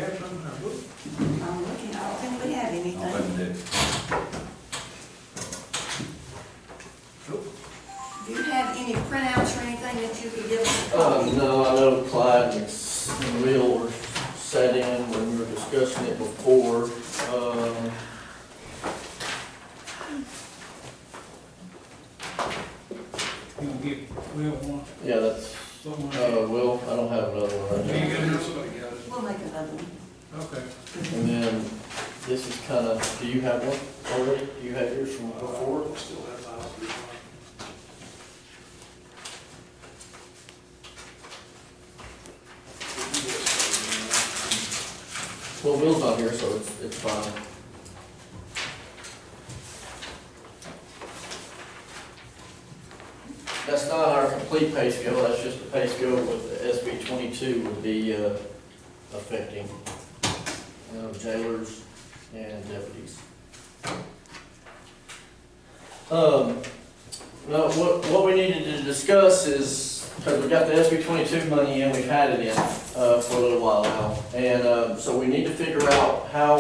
have something in our book? I'm looking, I don't think we have I don't anything. think we do. Nope. Do you have any printouts or anything that you could give us? No, I know Clyde and Will were sat in when we were discussing it before. You can get, Will one, Yeah, that's, something like that. Will, I don't have another one right You now. ain't got enough? We'll make another one. Okay. And then, this is kind of, do you have one already? Do you have yours from before? Still have mine. Well, Will's not here, so it's fine. That's not our complete pay scale, that's just the pay scale with the SB 22 would be affecting jailers and deputies. No, what we needed to discuss is, because we got the SB 22 money in, we've had it in for a little while now, and so we need to figure out how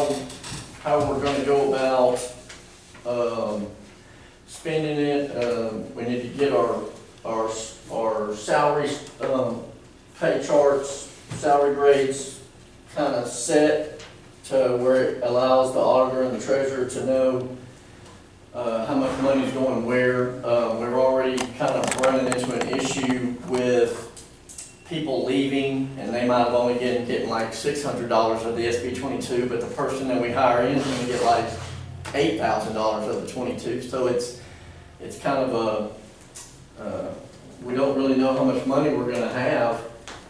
we're going to go about spending it. We need to get our salaries, pay charts, salary grades kind of set to where it allows the auditor and the treasurer to know how much money is going where. We're already kind of running into an issue with people leaving, and they might have only getting like $600 of the SB 22, but the person that we hire in is going to get like $8,000 of the 22. So it's kind of we don't really know how much money we're going to have,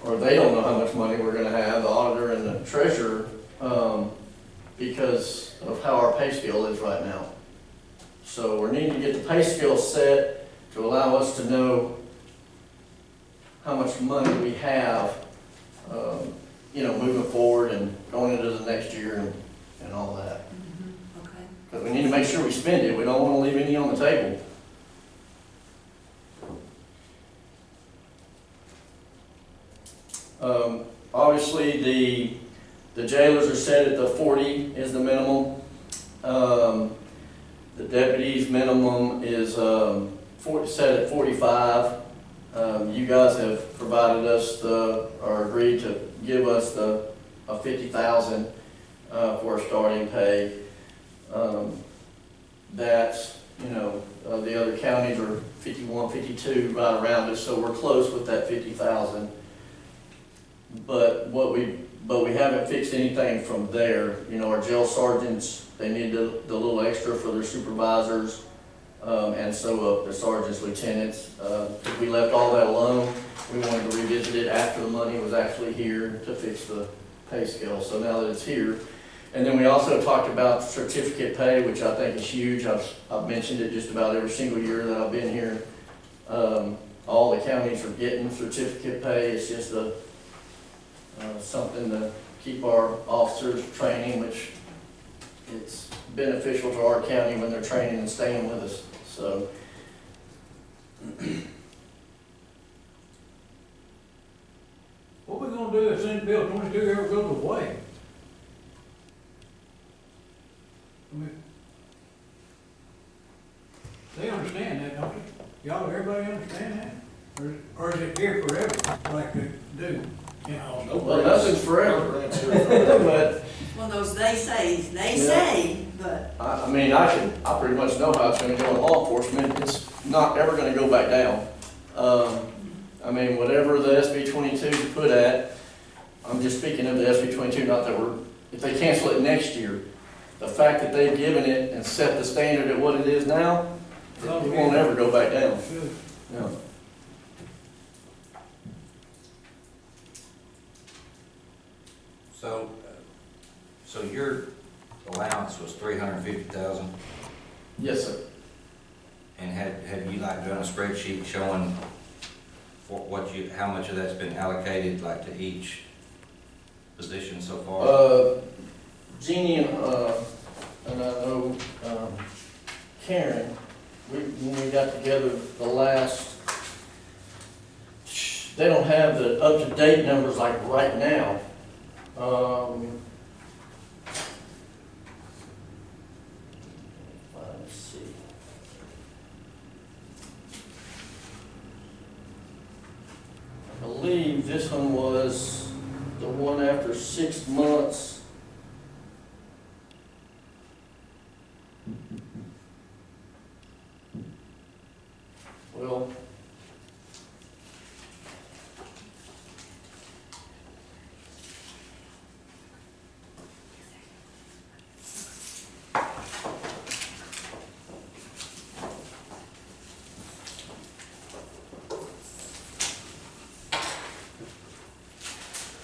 or they don't know how much money we're going to have, the auditor and the treasurer, because of how our pay scale is right now. So we're needing to get the pay scale set to allow us to know how much money we have, moving forward and going into the next year and all that. Okay. Because we need to make sure we spend it. We don't want to leave any on the table. Obviously, the jailers are set at the 40 is the minimum. The deputies' minimum is set at 45. You guys have provided us or agreed to give us a $50,000 for a starting pay. That's, the other counties are 51, 52 right around us, so we're close with that 50,000. But we haven't fixed anything from there. Our jail sergeants, they need the little extra for their supervisors, and so the sergeants, lieutenants. If we left all that alone, we wanted to revisit it after the money was actually here to fix the pay scale. So now that it's here, and then we also talked about certificate pay, which I think is huge. I've mentioned it just about every single year that I've been here. All the counties are getting certificate pay. It's just something to keep our officers training, which it's beneficial to our county when they're training and staying with us. So, What we gonna do if Senate Bill 22 ever goes away? I mean, they understand that, don't they? Y'all, everybody understand that? Or is it here forever, like they do? well, nothing's forever. But Well, those they say, but I pretty much know how it's going to go in law enforcement. It's not ever going to go back down. Whatever the SB 22 is put at, I'm just speaking of the SB 22, not that if they cancel it next year, the fact that they've given it and set the standard at what it is now, it won't ever go back down. Yeah. So your allowance was $350,000, Yes, sir. and have you like done a spreadsheet showing how much of that's been allocated like to each position so far? Jeannie and I know Karen, when we got together the last, they don't have the up-to-date numbers like right now. believe this one was the one after 6 months. Well,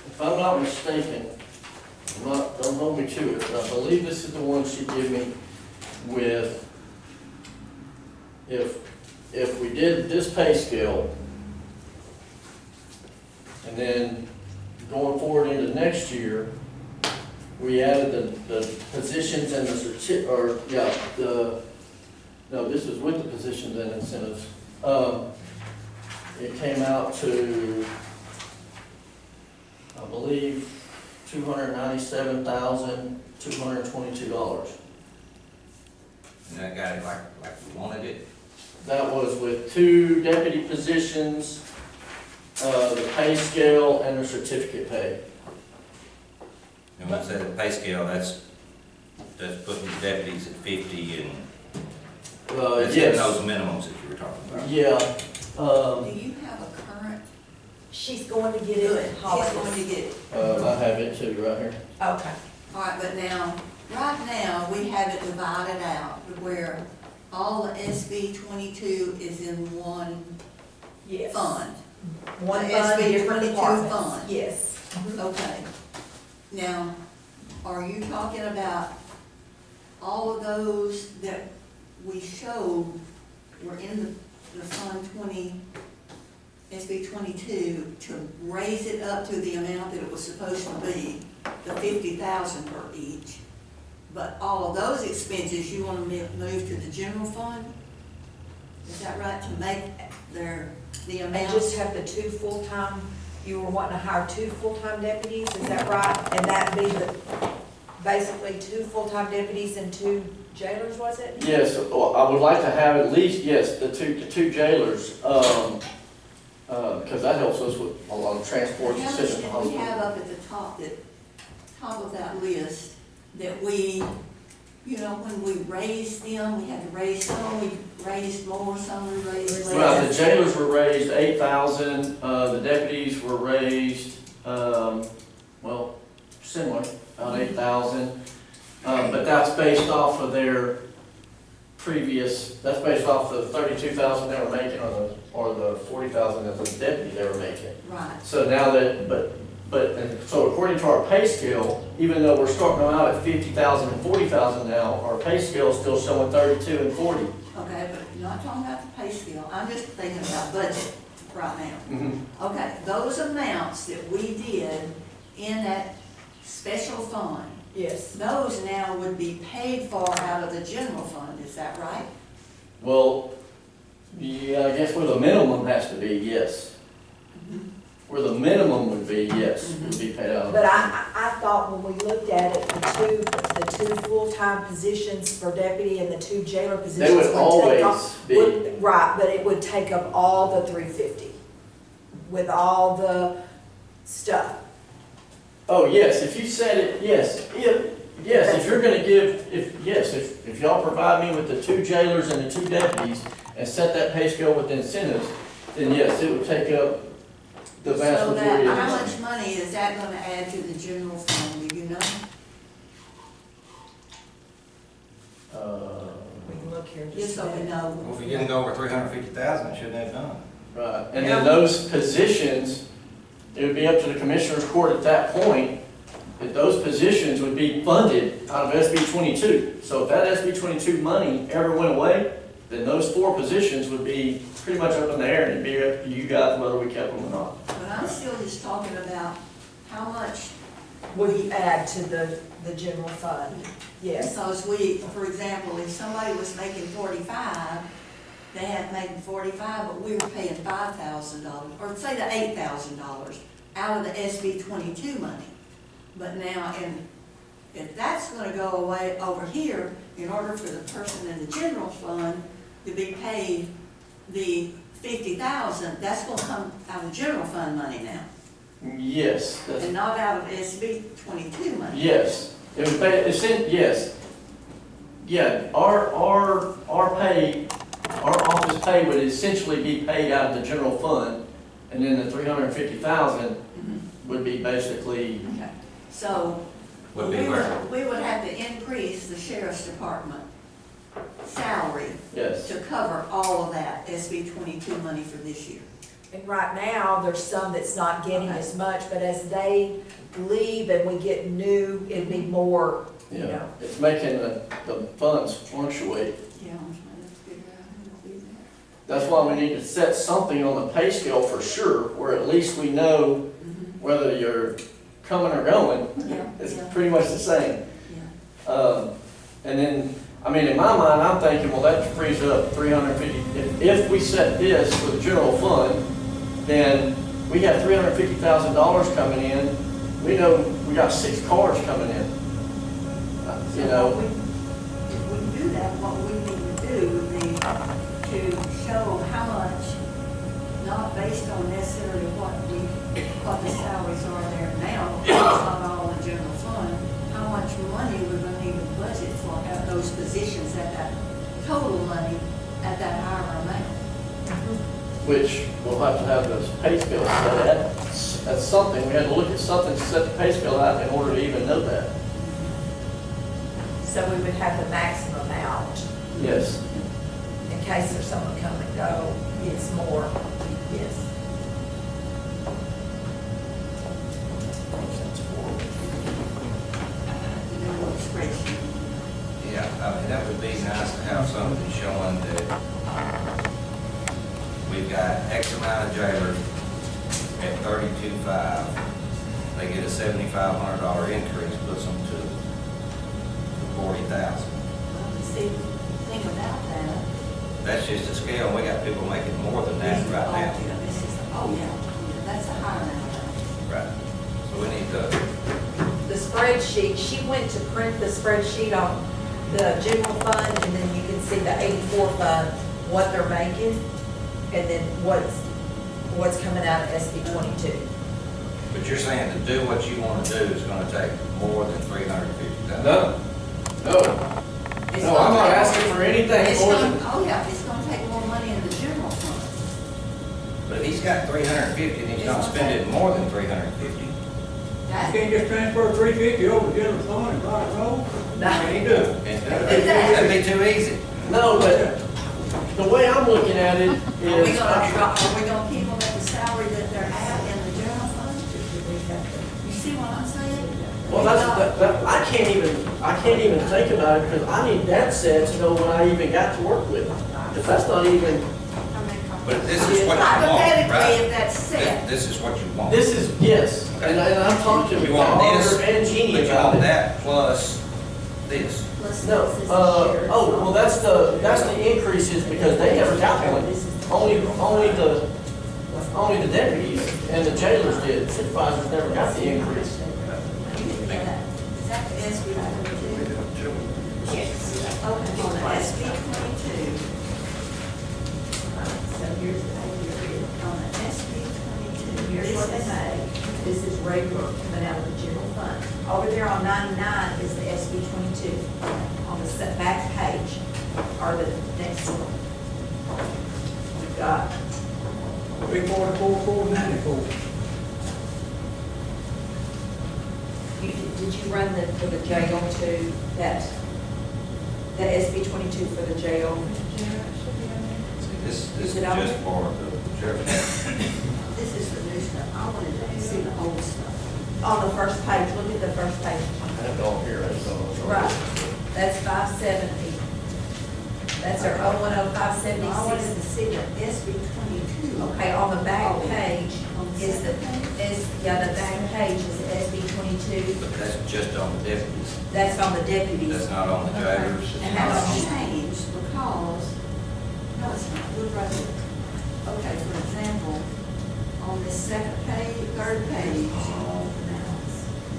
if I'm not mistaken, don't hold me to it, but I believe this is the one she gave me with, if we did this pay scale, and then going forward into next year, we added the positions and no, this is with the positions and incentives. It came out to, I believe, $297,222. And that got it like we wanted it? That was with 2 deputy positions, the pay scale, and the certificate pay. And when you say the pay scale, that's putting the deputies at 50 and that's Yes. those minimums that you were talking about. Yeah. Do you have a current? She's going to get Good, it. she's going to get it. I have it too, right here. Okay. All right, but now, right now, we have it divided out where all the SB 22 is in one Yes. fund. One The fund, SB different 22 departments. fund. Yes. Okay. Now, are you talking about all of those that we showed were in the Fund 20, SB 22, to raise it up to the amount that it was supposed to be, the 50,000 per each? But all of those expenses you want to move to the general fund? Is that right, to make the And amount? just have the 2 full-time, you were wanting to hire 2 full-time deputies, is that right? And that'd be basically 2 full-time deputies and 2 jailers, was it? Yes, I would like to have at least, yes, the two jailers, because that helps us with a lot of transport. How much did we have up at the top of that list that we, when we raised them, we had to raise some, we raised more, some we raised less? Right, the jailers were raised 8,000, the deputies were raised, similar, about 8,000. But that's based off of their that's based off the 32,000 they were making or the 40,000 as a deputy they were making. Right. So now that, so according to our pay scale, even though we're starting them out at 50,000 and 40,000 now, our pay scale is still showing 32 and 40. Okay, but you're not talking about the pay scale, I'm just thinking about budget right now. Mm-hmm. Okay, those amounts that we did in that special fund, Yes. those now would be paid for out of the general fund, is that right? Well, yeah, I guess where the minimum has to be, yes. Where the minimum would be, yes, would be paid out. But I thought when we looked at it, the two full-time positions for deputy and the 2 jailer positions They would would take always off. be. Right, but it would take up all the 350 with all the stuff. Oh, yes, if you said it, yes, if you're gonna give, if y'all provide me with the 2 jailers and the 2 deputies and set that pay scale with the incentives, then yes, it would take up the vast So majority that, of how it. much money is that gonna add to the general fund, do you know? We can look here in Just just a so we minute. know. Well, if you're getting over 350,000, it shouldn't have done. Right, and then those positions, it would be up to the commissioner's court at that point, that those positions would be funded out of SB 22. So if that SB 22 money ever went away, then those 4 positions would be pretty much up in the air, and it'd be up to you guys whether we kept them or not. But I'm still just talking about how much, Would you add to the general fund? Yes. because we, for example, if somebody was making 45, they had making 45, but we were paying $5,000, or say the $8,000 out of the SB 22 money. But now, if that's gonna go away over here, in order for the person in the general fund to be paid the 50,000, that's gonna come out of general fund money now. Yes, that's, and not out of SB 22 money. yes. It was, it's in, yes. Yeah, our pay, our office pay would essentially be paid out of the general fund, and then the 350,000 Mhm. would be basically, Okay, so Would be where? we would have to increase the sheriff's department salary yes. to cover all of that SB 22 money for this year. And right now, there's some that's not getting as much, but as they leave and we get new, it'd be more, you Yeah, know. it's making the funds fluctuate. Yeah, I'm trying to figure out how to do that. That's why we need to set something on the pay scale for sure, where at least we know Mhm. whether you're coming or going. Yeah, It's yeah, pretty much the same. yeah. And then, I mean, in my mind, I'm thinking, well, that frees up 350, if we set this for the general fund, then we have $350,000 coming in, we know we got 6 cars coming in. So You know, if we do that, what we need to do would be to show how much, not based on necessarily what the salaries are there now, it's not all in general fund, how much money we're gonna need to budget for at those positions at that total money at that higher amount. which we'll have to have those pay scales set at. That's something, we had to look at something to set the pay scale out in order to even know that. So we would have the maximum amount Yes. in case there's someone come and go, it's more, yes. To do a little spreadsheet. Yeah, I mean, that would be nice to have something showing that we've got X amount of jailers at 32.5. They get a $7,500 increase, puts them to 40,000. Well, the thing about that. That's just a scale, and we got people making more than that right now. Oh, yeah, that's a higher amount. Right. So we need to, The spreadsheet, she went to print the spreadsheet on the general fund, and then you can see the 84 fund, what they're making, and then what's coming out of SB 22. but you're saying to do what you want to do is going to take more than 350,000? No. It's No, I'm not gonna- asking for anything It's more gonna, than, oh, yeah, it's gonna take more money in the general fund. But if he's got 350 and he's not spending more than 350, You That, can't just transfer 350 over to general fund and rock and roll? No. Can't do it. that'd be too easy. no, but the way I'm looking at it are we is, gonna keep them at the salary that they're at in the general fund? You see what I'm saying? well, I can't even think about it, because I need that set to know what I even got to work with. If that's not even, But this is what you want, Hypothetically, right? if that's set, This is what you want. this is, yes, and I'm talking to You want this, Auditor and but Jeannie you about want it. that plus this. let's. No, well, that's the increases, because they never got one. Only the deputies and the jailers did, supervisors never got the increase. Is that the SB 22? Yes. Okay, on the SB 22, So here's the pay. on the SB 22. Here's what they made. This is regular coming out of the general fund. Over there on 99 is the SB 22. On the back page, or the next one. We've got 344, 494. Did you run for the jail too, the SB 22 for the jail? See, this Is is it on just there? for the sheriff. This is the new stuff. I wanted to see the old stuff. On the first page, look at the first page. I have it all here, that's all. Right, that's 570. That's our 010 I wanted 576. to see the SB 22. Okay, on the back page On the is the, second page? the back page is the SB 22. But that's just on the deputies. That's on the deputies. That's not on the jailers. And that's changed because, no, it's not, look right here. Okay, for example, on this second page, third page,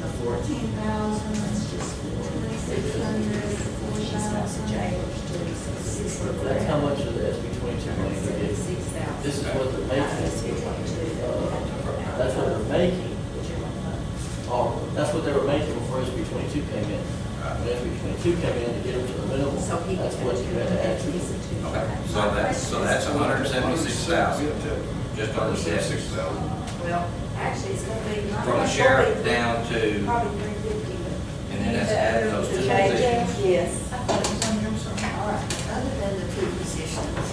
the 14,000, that's just 2,600, She's got some 4,000. jailers too, so That's how much of the SB 22 money they get. 6,000. This is what they're making. SB 22. That's what they're making. twenty-two came in. When SB 22 came in to get them to the minimum, So he that's can what you had to add to it. Okay, so that's $176,000, just on the deputies. Well, actually, it's gonna be. From the sheriff down to, Probably 350, but. and then that's adding those two The changes, positions. yes. All right, other than the two positions,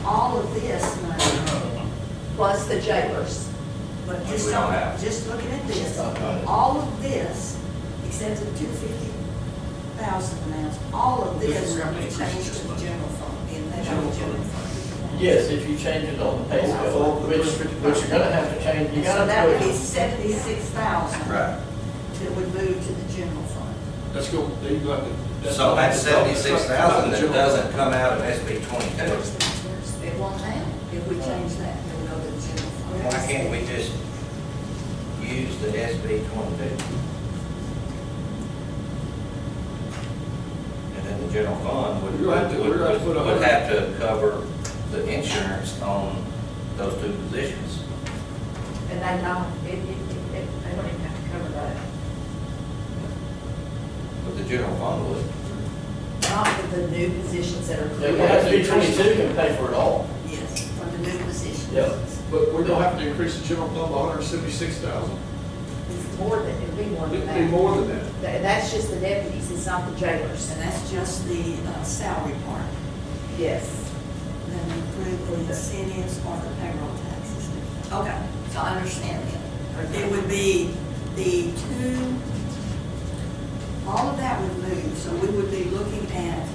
all of this money, Plus the jailers. but Which just, we don't have. just looking at this, all of this, except the 250,000 amounts, all of this will be changed to the general fund, in the general fund. Yes, if you change it on the pay scale, which you're gonna have to change, you So gotta that would put. be 76,000 Right. that would move to the general fund. Let's go, there you go. So that's 76,000 that doesn't come out of SB 22. It won't have, if we change that, it will go to the general fund. Why can't we just use the SB 22? And then the general fund would, We're gonna have to put would have to cover the insurance on those two positions. And they don't, they don't even have to cover that. But the general fund would. Not for the new positions that are Yeah, created. SB 22 can pay for it all. Yes, for the new position. Yep. But we're gonna have to increase the general fund by 176,000. It's more than, it'd be more than It'd that. be more than that. That's just the deputies, it's not the jailers. And that's just the salary part. Yes. Then include the incentives or the payroll taxes. Okay, so I understand that. It would be the two, all of that would move, so we would be looking at,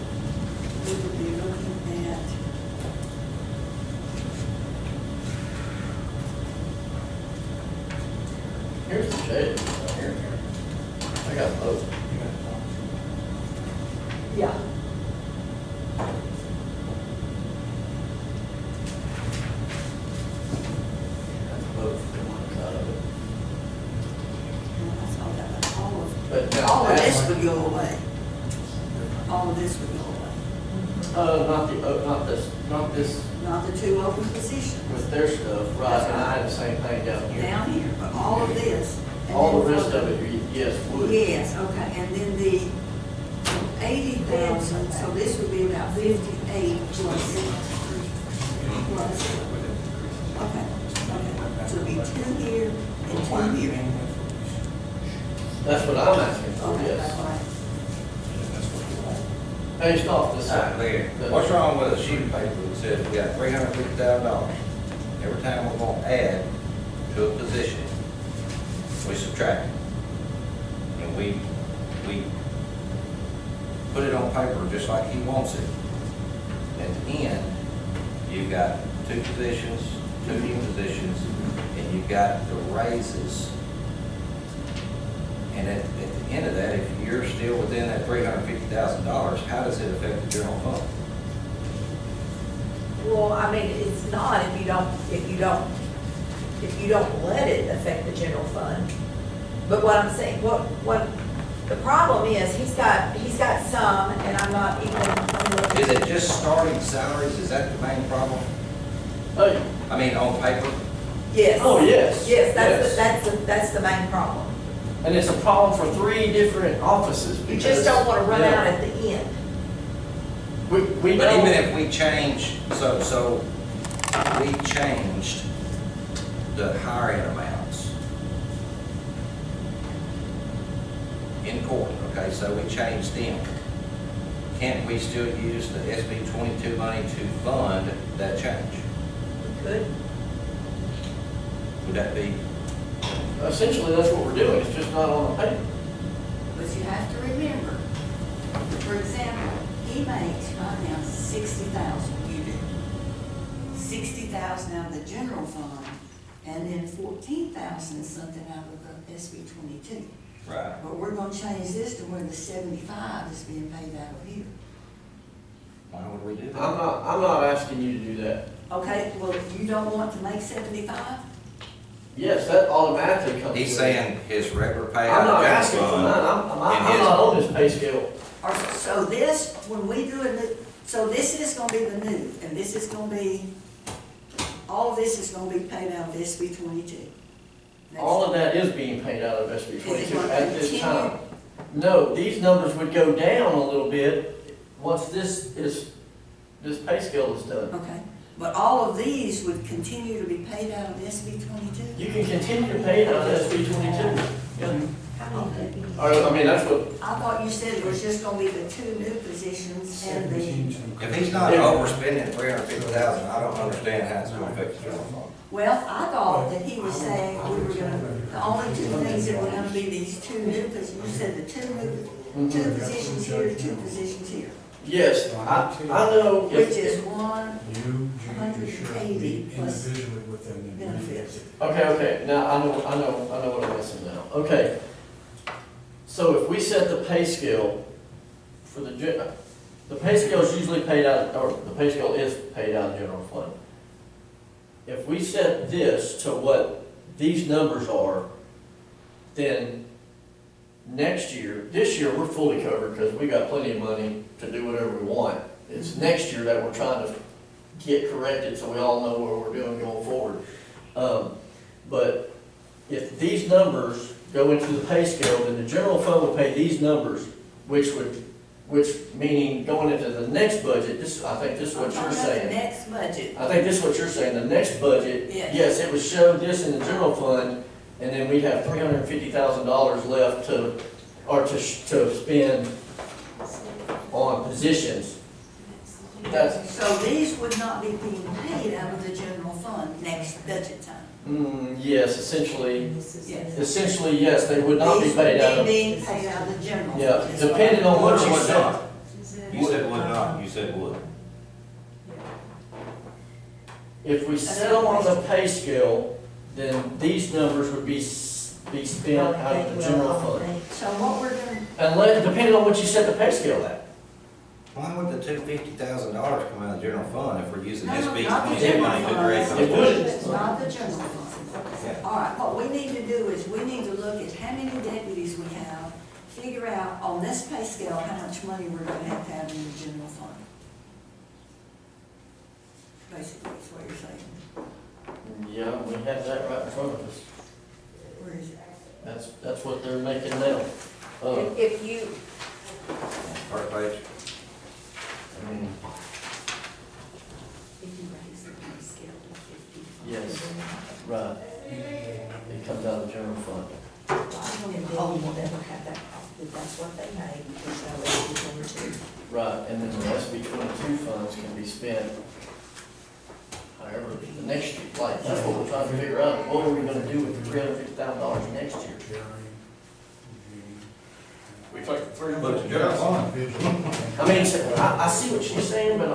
Here's the shade, here. I got both. Yeah. Both the ones out of it. that's all that, but But now, all of this that's- would go away. All of this would go away. not this, Not the two open positions with their stuff, right, and I had the same thing down here. down here, but all of this. and All then the rest for of it, yes, would. Yes, okay, and then the 80,000, so this would be about 58 plus. Okay, so it'd be two here and two here. That's what I'm asking for, Okay, yes. that's right. Based off the It's not clear. What's wrong with a sheet of paper that says we got $350,000? Every time we're gonna add to a position, we subtract it. And we put it on paper just like he wants it. At the end, you've got two positions, two new positions, and you've got the raises. And at the end of that, if you're still within that $350,000, how does it affect the general fund? Well, I mean, it's not if you don't let it affect the general fund. But what I'm saying, what the problem is, he's got some, and I'm not even. Is it just starting salaries? Is that the main problem? Hey, I mean, on paper? Yes. oh, yes. Yes, yes. that's the main problem. And it's a problem for three different offices. You because- just don't want to run Yeah. out at the end. We But even know, if we change, so we changed the hiring amounts in court, okay, so we changed them. Can't we still use the SB 22 money to fund that change? Good. Would that be, essentially, that's what we're doing, it's just not on the paper. But you have to remember, for example, he makes right now 60,000, you do. 60,000 out of the general fund, and then 14,000 is something out of the SB 22. right? But we're gonna change this to where the 75 is being paid out of here. Why would we do that? I'm not asking you to do that. Okay, well, you don't want to make 75? Yes, that automatically comes. He's with it. saying his regular pay I'm out not of asking general for fund. that, I'm and his- not on this pay scale. Or, so this, when we do it, so this is gonna be the new, and this is gonna be, all of this is gonna be paid out of SB 22. All of that is being paid out of SB Is it 22 gonna at this continue? time. No, these numbers would go down a little bit once this pay scale is done. Okay, but all of these would continue to be paid out of SB 22? You can continue to pay it out of SB 22. Yeah. How many deputies? I mean, that's what, I thought you said it was just gonna be the 2 new positions and the, If he's not overspending 350,000, I don't understand how it's gonna affect the general fund. well, I thought that he was saying we were gonna, the only 2 things that were gonna be these 2 new positions. You said the 2 positions here, 2 positions here, yes, I know. which if- is 180 180 plus individually within the benefits. Okay, now, I know what I'm missing now. Okay. So if we set the pay scale for the pay scale is usually paid out, or the pay scale is paid out of general fund. If we set this to what these numbers are, then next year, this year, we're fully covered because we got plenty of money to do whatever we want. It's next year that we're trying to get corrected so we all know what we're doing going forward. But if these numbers go into the pay scale, then the general fund would pay these numbers, which meaning going into the next budget, I think this is what you're The saying. next budget, I think this is what you're saying, the next budget, Yes. yes, it would show this in the general fund, and then we'd have $350,000 left to spend on positions. That's, so these would not be being paid out of the general fund next budget time. yes, essentially, Yes. yes, they would not be paid out of. These would be being paid out of the general. Yeah, fund. depending on what you Would said. not. You said would not, you said would. If we set them on the pay scale, then these numbers would be spent out of the general fund. So what we're gonna, Unless, depending on what you set the pay scale at. Why would the $250,000 come out of the general fund if we're using no, SB not the 22 general money to fund. create It those would. positions? Not the general fund. Yeah. All right, what we need to do is we need to look at how many deputies we have, figure out on this pay scale how much money we're gonna have in the general fund. Basically, that's what you're saying. Yeah, we have that right in front of us. Where is it? That's what they're making now. If you, First page. I mean, if you raise the pay scale to 50. Yes. right, it comes out of the general fund. And then you'll never have that problem, if that's what they made, there's no way to do. Right, and then the SB 22 funds can be spent however, the next year, like, that's what we're trying to figure out, what are we gonna do with the $350,000 next year? We take the But the general fund, I mean, I see what she's saying, but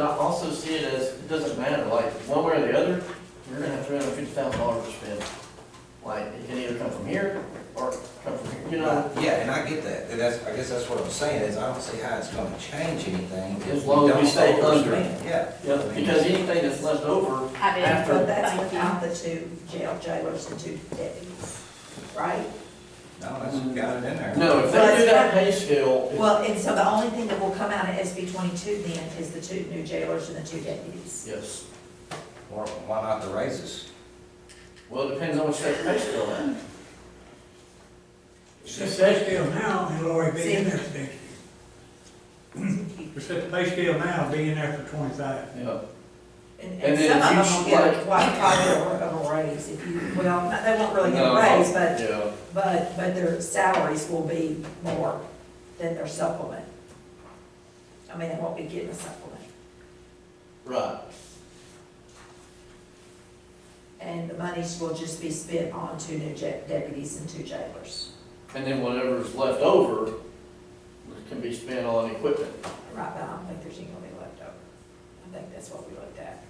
I also see it as, it doesn't matter, like, one way or the other, we're gonna have $350,000 to spend. Like, it can either come from here, or come from here, you know? yeah, and I get that, and I guess that's what I'm saying, is I don't see how it's gonna change anything. if As long as we don't stay under. overspend. Yeah. Yeah, because anything that's left over, I mean, After- but that's without the 2 jailers and 2 deputies, right? No, that's got it in there. no, if they do that pay scale, Well, and so the only thing that will come out of SB 22 then is the 2 new jailers and the 2 deputies. yes. Or why not the raises? Well, it depends on what you set the pay scale at. Set the pay scale now, it'll already be in there next year. We set the pay scale now, it'll be in there for 25. Yeah. And And then some of you them will get like- quite of a raise if you, well, they won't really get No, a raise, but, Yeah, but their salaries will be more than their supplement. I mean, they won't be getting a supplement. right. And the monies will just be spent on 2 new deputies and 2 jailers. And then whatever's left over can be spent on equipment. Right, but I don't think there's any gonna be left over. I think that's what we looked at.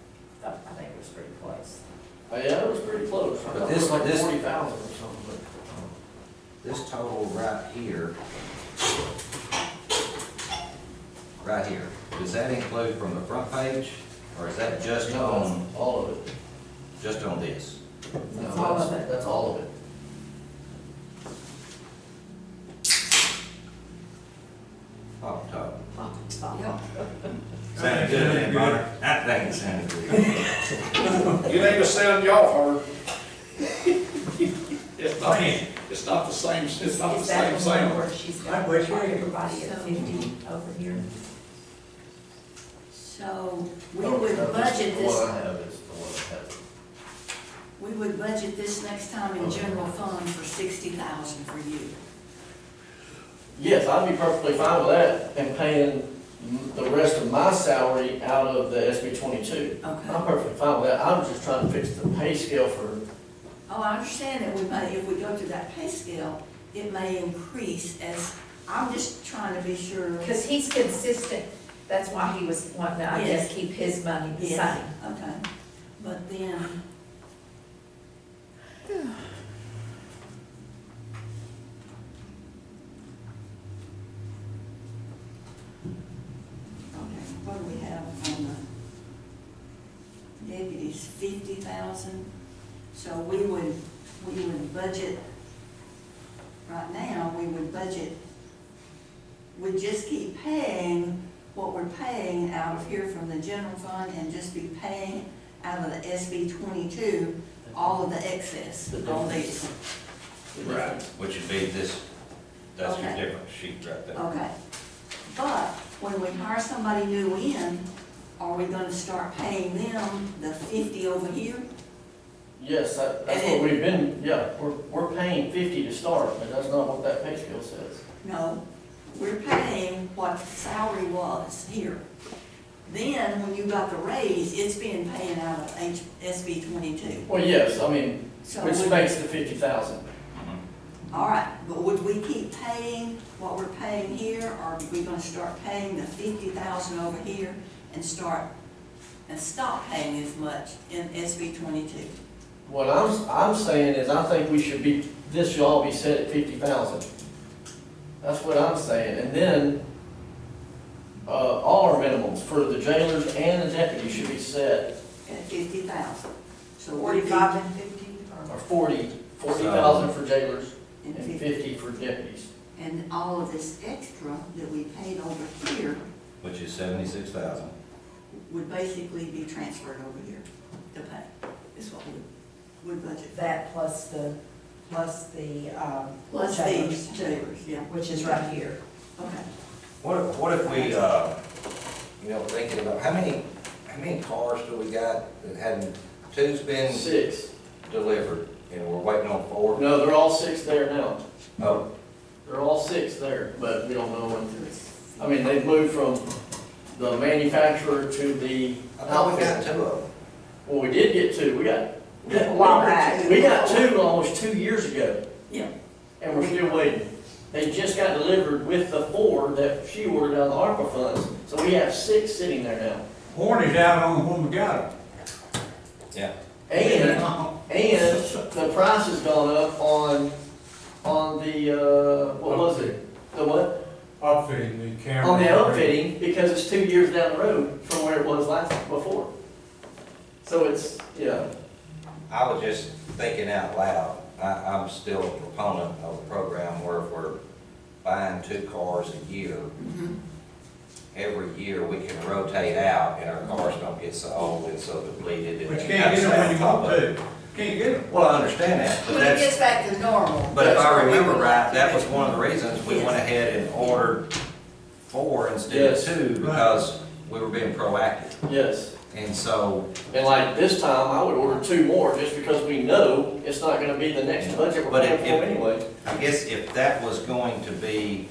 I think it was pretty close. Yeah, it was pretty close. I But thought it was this- like this- 40,000 or something, This total right here, does that include from the front page, or is that but. just No, on, all of it. just on this? No, That's all of it. That's all of it. Off the top. Yeah. Sounded good, then, Bonner? I think it sounded good. You ain't gonna sound y'all hard. It's not. Man, It's not the same, it's not the Is that same the one same. where she's I got wish we- everybody at 50 over here? So we would budget The one this, I have is the one I have. we would budget this next time in general fund for 60,000 for you. Yes, I'd be perfectly fine with that and paying the rest of my salary out of the SB 22. I'm Okay. perfectly fine with that. I'm just trying to fix the pay scale for, Oh, I understand that we may, if we go to that pay scale, it may increase as, I'm just trying to be sure. Because he's consistent, that's why he was wanting to, I guess, keep his money the Yes, same. okay, but then. Okay, what do we have on the deputies, 50,000? So we would budget, right now, we would budget, we just keep paying what we're paying out of here from the general fund and just be paying out of the SB 22, all of the excess, all these. Right. Which would be this, that's your Okay. different sheet right there. Okay, but when we hire somebody new in, are we gonna start paying them the 50 over here? yes, that's what we've been, yeah, we're paying 50 to start, but that's not what that pay scale says. No, we're paying what salary was here. Then, when you got the raise, it's being paid out of SB 22. Well, yes, I mean, So which would- makes the 50,000. All right, but would we keep paying what we're paying here, or are we gonna start paying the 50,000 over here and stop paying as much in SB 22? What I'm saying is, I think we should be, this should all be set at 50,000. That's what I'm saying, and then, all our minimums for the jailers and the deputies should be set, At 50,000. So would it be 45 and 50, or or 40,000 for jailers in and 50? 50 for deputies. And all of this extra that we paid over here Which is 76,000. would basically be transferred over here to pay, is what we would budget. that plus the Plus jailers, these jailers, yeah. which is right here. Okay. What if we, thinking about, how many cars do we got that hadn't, two's been 6. delivered, and we're waiting on 4? No, they're all 6 there now. Oh, They're all 6 there, but we don't know when. I mean, they've moved from the manufacturer to the I thought we got outfit. 2 of them. Well, we did get 2. We got A while back. 2 almost 2 years ago, Yeah, and we're still waiting. They just got delivered with the 4 that she ordered out of the ARPA funds, so we have 6 sitting there now. warranty's out on when we got Yeah. it. And the price has gone up on the, what was it? The what? Upfitting the camera. On the upfitting, because it's 2 years down the road from where it was before. So it's, yeah, I was just thinking out loud. I'm still a proponent of a program where if we're buying 2 cars a year, every year we can rotate out and our cars don't get so old and so depleted. But you can't get them when you want to. Can't get them. Well, I understand that, but when it gets that's, back to normal. but if that's I what we remember would right, like to that do. was one of the reasons we went ahead and ordered 4 instead Yes. of 2, because we were being proactive. yes. And so, And like this time, I would order 2 more, just because we know it's not gonna be the next budget we're But paying if- for anyway. I guess if that was going to be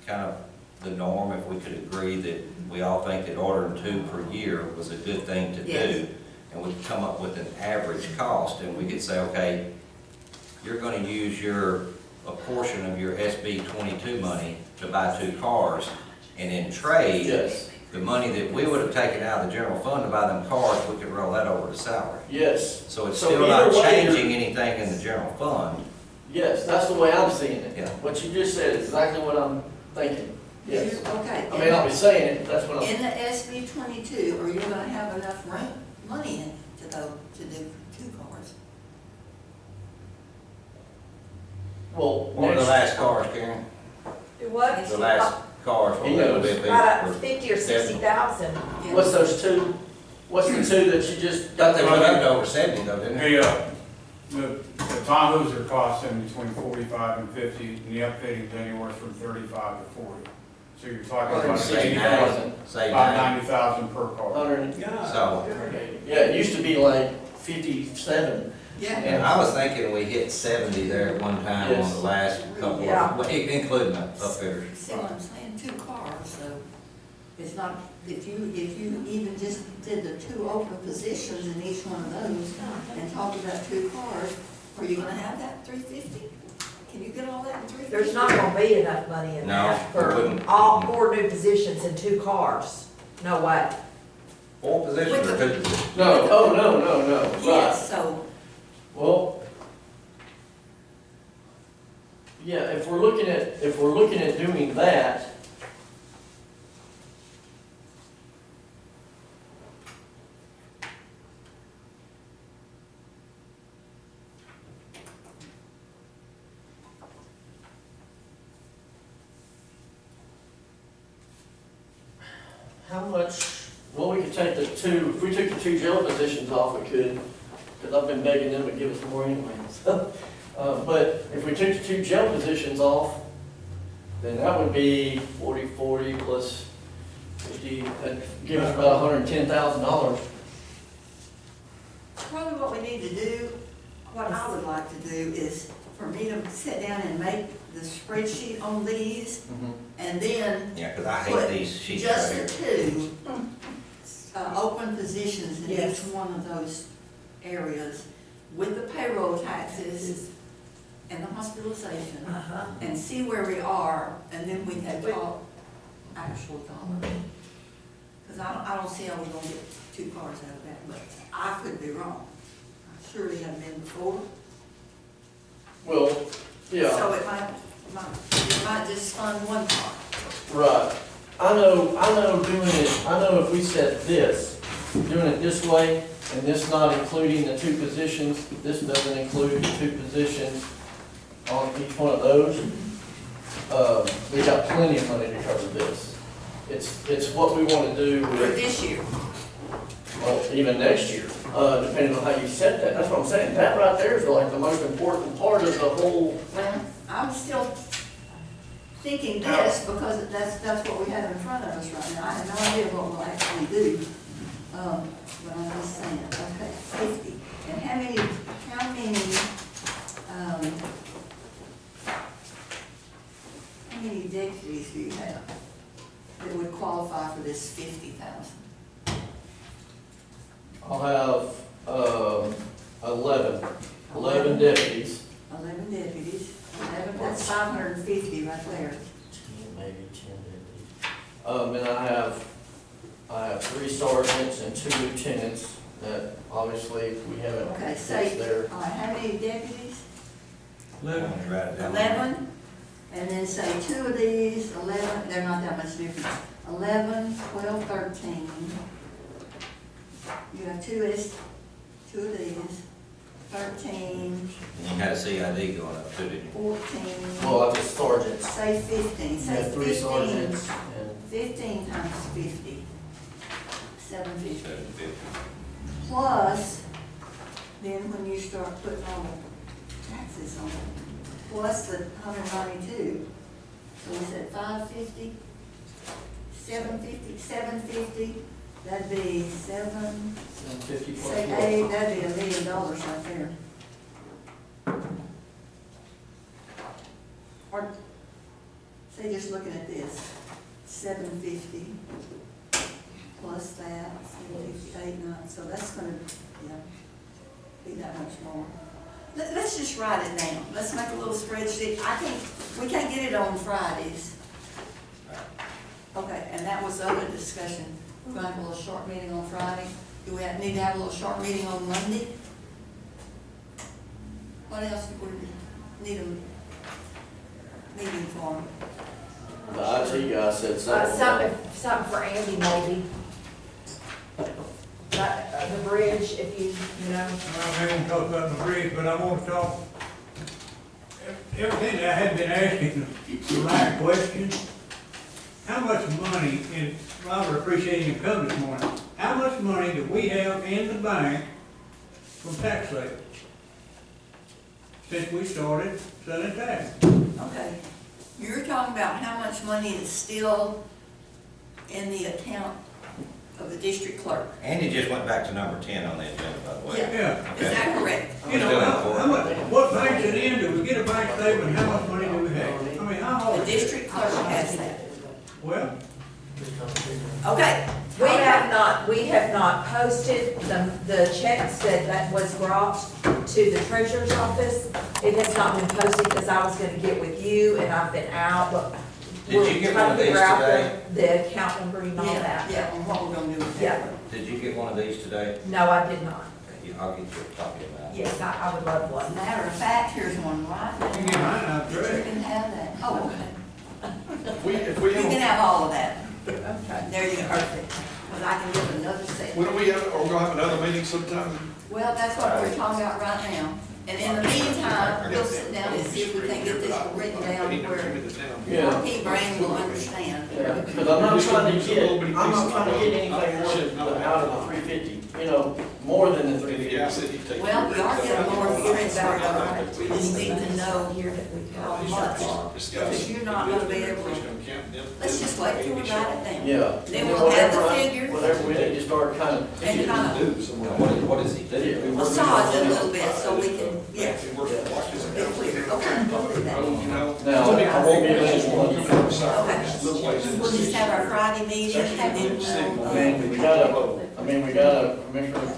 kind of the norm, if we could agree that we all think that ordering 2 per year was a good thing to Yes. do, and we could come up with an average cost, and we could say, okay, you're gonna use a portion of your SB 22 money to buy 2 cars, and in trade, Yes, the money that we would have taken out of the general fund to buy them cars, we could roll that over to salary. yes, So it's So still not either way, changing anything in the general fund. yes, that's the way I'm seeing it. Yeah. What you just said is exactly what I'm thinking, yes. Okay. I may not be saying it, but that's what I'm, In the SB 22, are you gonna have enough money in it to go to do 2 cars? well, What were the next, last cars, Karen? Do what? The last cars, what He would knows. it be? About 50 or 60,000. Yeah. what's those 2, what's the 2 that you just Thought got? they went up to over 70 though, didn't they? The The Tahoes are costing between 45 and 50, and the upfitting's anywhere from 35 to 40. So you're talking about Say 60,000. Say about 90. 90,000 per car. 100. So, Yeah, it used to be like 57. Yeah, and I was thinking we hit 70 there at one time on Yes. the last couple Yeah. of, including the upfitters. see what I'm saying, 2 cars, so it's not, if you even just did the 2 open positions in each one of those and talked about 2 cars, are you gonna have that 350? Can you get all that in 350? There's not gonna be enough money in No, that there for wouldn't. all 4 new positions and 2 cars. No way. 4 positions or 2 positions? No, oh, no, right. Yes, so, Well, yeah, if we're looking at doing that, how much, well, we could take the 2, if we took the 2 jail positions off, we could, because I've been begging them to give us more anyway, so. But if we took the 2 jail positions off, then that would be 40 plus 50, that'd give us about $110,000. probably what we need to do, what I would like to do is for me to sit down and make the spreadsheet on these, and then Yeah, because I Put hate these sheets just right the here. 2 open positions in each Yes. one of those areas with the payroll taxes and the hospitalization, Uh-huh. and see where we are, and then we can talk actual dollars. Because I don't see how we're gonna get 2 cars out of that, but I could be wrong. I surely have been before. Well, yeah. So it might just fund 1 car. Right. I know if we set this, doing it this way, and this not including the 2 positions, this doesn't include the 2 positions on each one of those, we got plenty of money to cover this. It's what we want to do For with, this year. well, even next year, depending on how you set that. That's what I'm saying. That right there is like the most important part of the whole. Well, I'm still thinking this because that's what we have in front of us right now. I have no idea what we'll actually do. But I'm just saying, okay, 50. And how many deputies do you have that would qualify for this 50,000? I'll have 11 deputies. 11 deputies, 11, that's 550 right there. Maybe 10 deputies. And I have 3 sergeants and 2 lieutenants that obviously we haven't Okay, fixed say, there. all right, how many deputies? Let me write it down. 11, and then say 2 of these, 11, they're not that much different. 11, 12, 13. You have 2 of these, 13, You had a CID going up too, didn't you? 14, Well, I just sergeants. say 15, We say have 3 15. sergeants and 15 times 50, 750. 750. Plus, then when you start putting all the taxes on it, plus the 192, so we said 550, 750, 750, that'd be 50 plus say 4. 8, that'd be $1 million right there. Or, say just looking at this, 750 plus that, 750, 8, 9, so that's gonna, yeah, be that much more. Let's just write it down. Let's make a little spreadsheet. We can't get it on Fridays. Okay, and that was the other discussion. We're gonna have a little short meeting on Friday. Do we need to have a little short meeting on Monday? What else do we need a meeting for? The IT guy said something. Something for Andy maybe. The bridge, if you know. I'm not gonna talk about the bridge, but I want to talk, everything that I had been asking, the right question, how much money, and Robert, appreciate you coming this morning, how much money do we have in the bank from tax sales? since we started selling tax. Okay, you're talking about how much money is still in the account of the district clerk. Andy just went back to number 10 on the agenda, by the way. Yeah. Yeah. Is that correct? You know, how much, what banks it in, do we get a bank statement, how much money do we have? I mean, how hard The is it? district clerk has that. Well, Okay. We have not posted the checks that was brought to the treasurer's office. It has not been posted because I was gonna get with you and I've been out, but Did we're you get trying one to of these figure out today? the account number and all Yeah, that. yeah, and what we're gonna do with Yeah. that. Did you get one of these today? No, I did not. I'll get you a copy of that. Yes, I would love one. Matter of fact, here's one right you can get mine out there. You there. can have that. Oh, okay. If we You can have, have all of that. Okay. There you go. Perfect. Because I can give another set. when do we have, are we gonna have another meeting sometime? Well, that's what we're talking about right now. And in the meantime, we'll sit down and see if we can get this written down where Yeah. our P brain will understand. Yeah, because I'm not trying to get anything more out of the 350, you know, more than the 350. Well, we are getting more of a transfer, though. We just need to know Here that we how got. much. Because you're not gonna be able to, let's just wait till we write it down. Yeah. Then we'll have the figure Whatever we need to start kind of. and kind of What does he do? massage it a little bit so we can, yeah, It be clear. Okay, we'll do that. Now, I won't be able to. Okay. We'll just have our Friday meeting and then we got a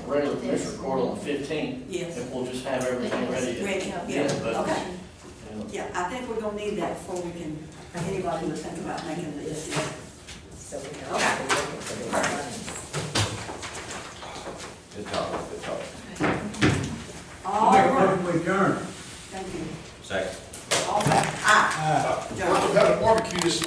regular commissioner court on the 15th. yes. If we'll just have everything ready. Ready, Yeah, yeah, but, okay. you know. Yeah, I think we're gonna need that before we can, anybody would think about making the decision. So we know. Okay. Good talk, good talk. All Make a right, motion, we adjourn. thank you. Second. All right, aye. Aye. Joe. We're gonna have a barbecue this